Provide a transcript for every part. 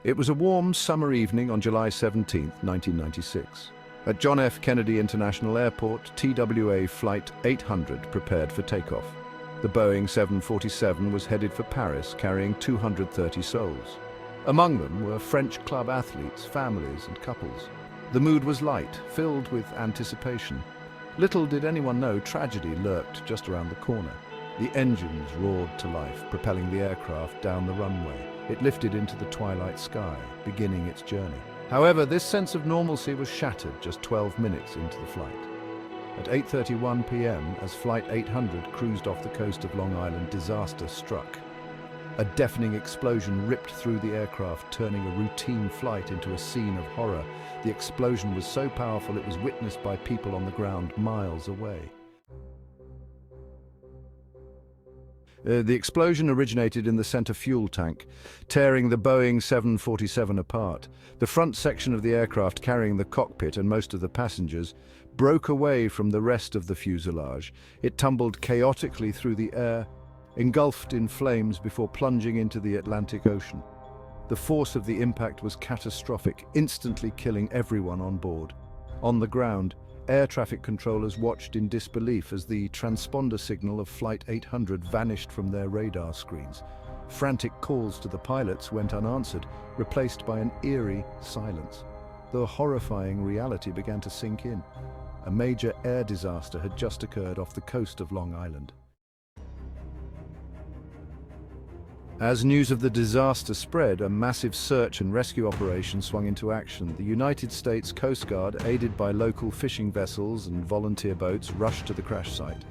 It was a warm summer evening on July 17, 1996. At John F. Kennedy International Airport, TWA Flight 800 prepared for takeoff. The Boeing 747 was headed for Paris, carrying 230 souls. Among them were French club athletes, families, and couples. The mood was light, filled with anticipation. Little did anyone know tragedy lurked just around the corner. The engines roared to life, propelling the aircraft down the runway. It lifted into the twilight sky, beginning its journey. However, this sense of normalcy was shattered just 12 minutes into the flight. At 8:31 p.m., as Flight 800 cruised off the coast of Long Island, disaster struck. A deafening explosion ripped through the aircraft, turning a routine flight into a scene of horror. The explosion was so powerful it was witnessed by people on the ground miles away. The explosion originated in the center fuel tank, tearing the Boeing 747 apart. The front section of the aircraft, carrying the cockpit and most of the passengers, broke away from the rest of the fuselage. It tumbled chaotically through the air, engulfed in flames before plunging into the Atlantic Ocean. The force of the impact was catastrophic, instantly killing everyone on board. On the ground, air traffic controllers watched in disbelief as the transponder signal of Flight 800 vanished from their radar screens. Frantic calls to the pilots went unanswered, replaced by an eerie silence. The horrifying reality began to sink in. A major air disaster had just occurred off the coast of Long Island. As news of the disaster spread, a massive search and rescue operation swung into action. The United States Coast Guard, aided by local fishing vessels and volunteer boats, rushed to the crash site.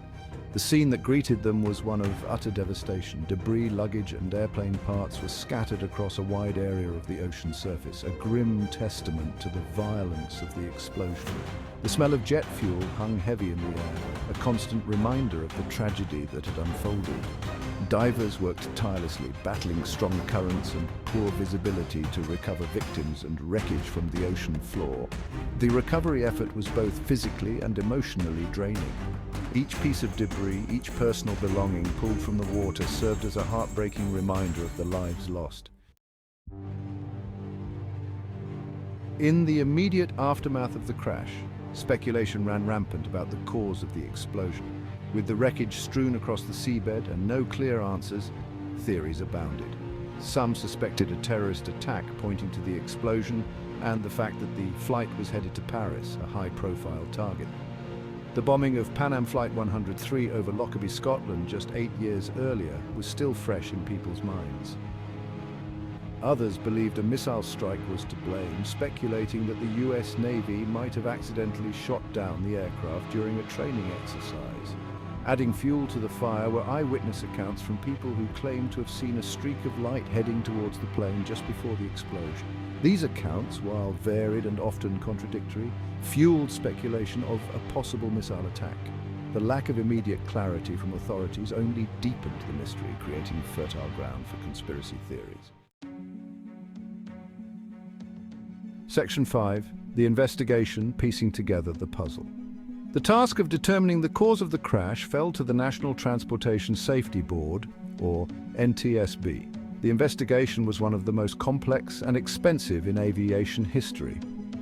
The scene that greeted them was one of utter devastation. Debris, luggage, and airplane parts were scattered across a wide area of the ocean surface, a grim testament to the violence of the explosion. The smell of jet fuel hung heavy in the air, a constant reminder of the tragedy that had unfolded. Divers worked tirelessly, battling strong currents and poor visibility to recover victims and wreckage from the ocean floor. The recovery effort was both physically and emotionally draining. Each piece of debris, each personal belonging pulled from the water served as a heartbreaking reminder of the lives lost. In the immediate aftermath of the crash, speculation ran rampant about the cause of the explosion. With the wreckage strewn across the seabed and no clear answers, theories abounded. Some suspected a terrorist attack pointing to the explosion and the fact that the flight was headed to Paris, a high-profile target. The bombing of Pan Am Flight 103 over Lockerbie, Scotland, just 8 years earlier, was still fresh in people's minds. Others believed a missile strike was to blame, speculating that the US Navy might have accidentally shot down the aircraft during a training exercise. Adding fuel to the fire were eyewitness accounts from people who claimed to have seen a streak of light heading towards the plane just before the explosion. These accounts, while varied and often contradictory, fueled speculation of a possible missile attack. The lack of immediate clarity from authorities only deepened the mystery, creating fertile ground for conspiracy theories. Section 5. The investigation, piecing together the puzzle. The task of determining the cause of the crash fell to the National Transportation Safety Board, or NTSB. The investigation was one of the most complex and expensive in aviation history.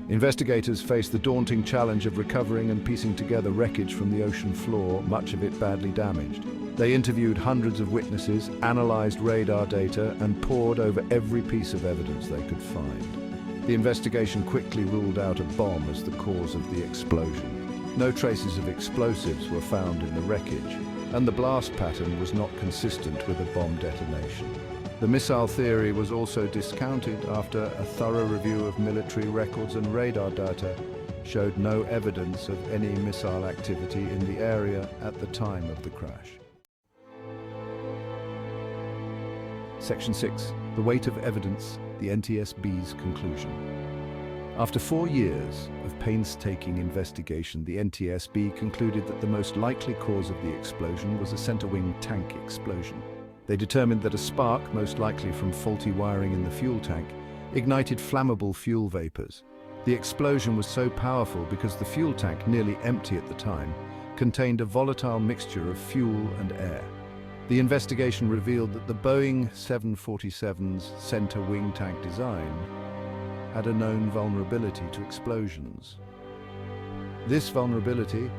Investigators faced the daunting challenge of recovering and piecing together wreckage from the ocean floor, much of it badly damaged. They interviewed hundreds of witnesses, analyzed radar data, and pored over every piece of evidence they could find. The investigation quickly ruled out a bomb as the cause of the explosion. No traces of explosives were found in the wreckage, and the blast pattern was not consistent with a bomb detonation. The missile theory was also discounted after a thorough review of military records and radar data showed no evidence of any missile activity in the area at the time of the crash. Section 6. The weight of evidence, the NTSB's conclusion. After 4 years of painstaking investigation, the NTSB concluded that the most likely cause of the explosion was a center wing tank explosion. They determined that a spark, most likely from faulty wiring in the fuel tank, ignited flammable fuel vapors. The explosion was so powerful because the fuel tank, nearly empty at the time, contained a volatile mixture of fuel and air. The investigation revealed that the Boeing 747's center wing tank design had a known vulnerability to explosions. This vulnerability,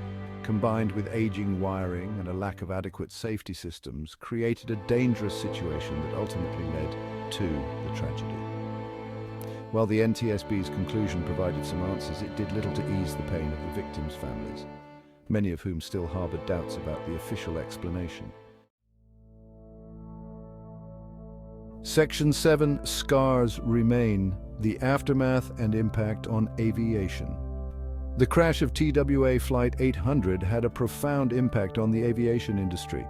combined with aging wiring and a lack of adequate safety systems, created a dangerous situation that ultimately led to the tragedy. While the NTSB's conclusion provided some answers, it did little to ease the pain of the victims' families, many of whom still harbored doubts about the official explanation. Section 7, Scars Remain: The Aftermath and Impact on Aviation. The crash of TWA Flight 800 had a profound impact on the aviation industry.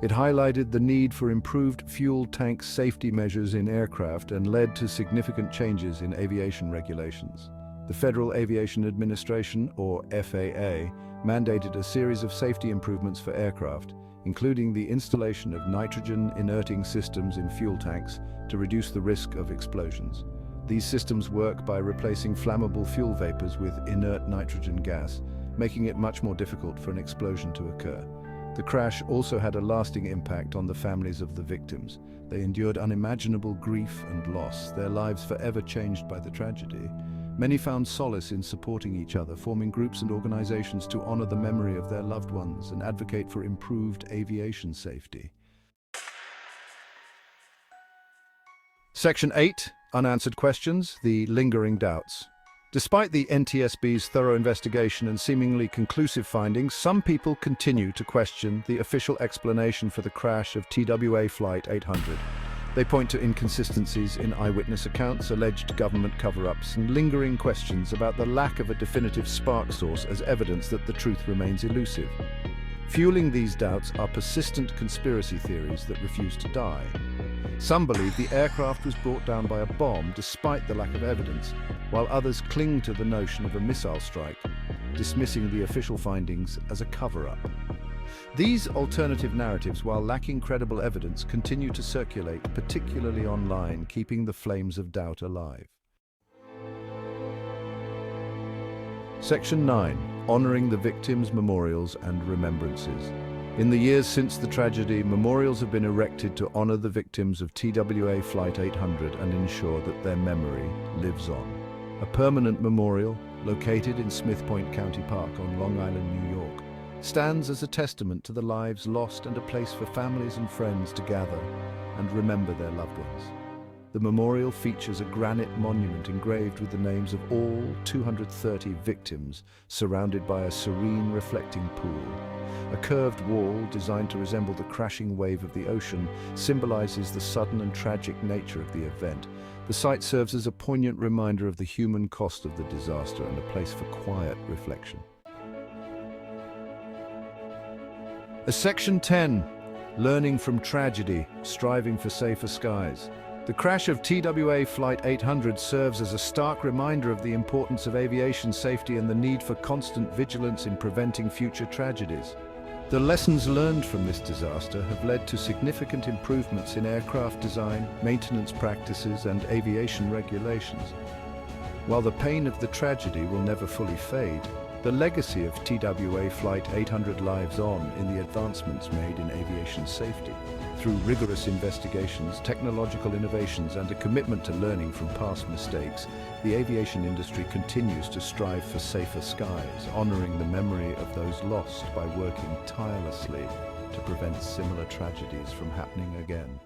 It highlighted the need for improved fuel tank safety measures in aircraft and led to significant changes in aviation regulations. The Federal Aviation Administration, or FAA, mandated a series of safety improvements for aircraft, including the installation of nitrogen-inerting systems in fuel tanks to reduce the risk of explosions. These systems work by replacing flammable fuel vapors with inert nitrogen gas, making it much more difficult for an explosion to occur. The crash also had a lasting impact on the families of the victims. They endured unimaginable grief and loss, their lives forever changed by the tragedy. Many found solace in supporting each other, forming groups and organizations to honor the memory of their loved ones and advocate for improved aviation safety. Section 8, Unanswered Questions, the Lingering Doubts. Despite the NTSB's thorough investigation and seemingly conclusive findings, some people continue to question the official explanation for the crash of TWA Flight 800. They point to inconsistencies in eyewitness accounts, alleged government cover-ups, and lingering questions about the lack of a definitive spark source as evidence that the truth remains elusive. Fueling these doubts are persistent conspiracy theories that refuse to die. Some believe the aircraft was brought down by a bomb despite the lack of evidence, while others cling to the notion of a missile strike, dismissing the official findings as a cover-up. These alternative narratives, while lacking credible evidence, continue to circulate, particularly online, keeping the flames of doubt alive. Section 9. Honoring the victims' memorials and remembrances. In the years since the tragedy, memorials have been erected to honor the victims of TWA Flight 800 and ensure that their memory lives on. A permanent memorial, located in Smith Point County Park on Long Island, New York, stands as a testament to the lives lost and a place for families and friends to gather and remember their loved ones. The memorial features a granite monument engraved with the names of all 230 victims, surrounded by a serene, reflecting pool. A curved wall, designed to resemble the crashing wave of the ocean, symbolizes the sudden and tragic nature of the event. The site serves as a poignant reminder of the human cost of the disaster and a place for quiet reflection. Section 10. Learning from Tragedy, Striving for Safer Skies. The crash of TWA Flight 800 serves as a stark reminder of the importance of aviation safety and the need for constant vigilance in preventing future tragedies. The lessons learned from this disaster have led to significant improvements in aircraft design, maintenance practices, and aviation regulations. While the pain of the tragedy will never fully fade, the legacy of TWA Flight 800 lives on in the advancements made in aviation safety. Through rigorous investigations, technological innovations, and a commitment to learning from past mistakes, the aviation industry continues to strive for safer skies, honoring the memory of those lost by working tirelessly to prevent similar tragedies from happening again.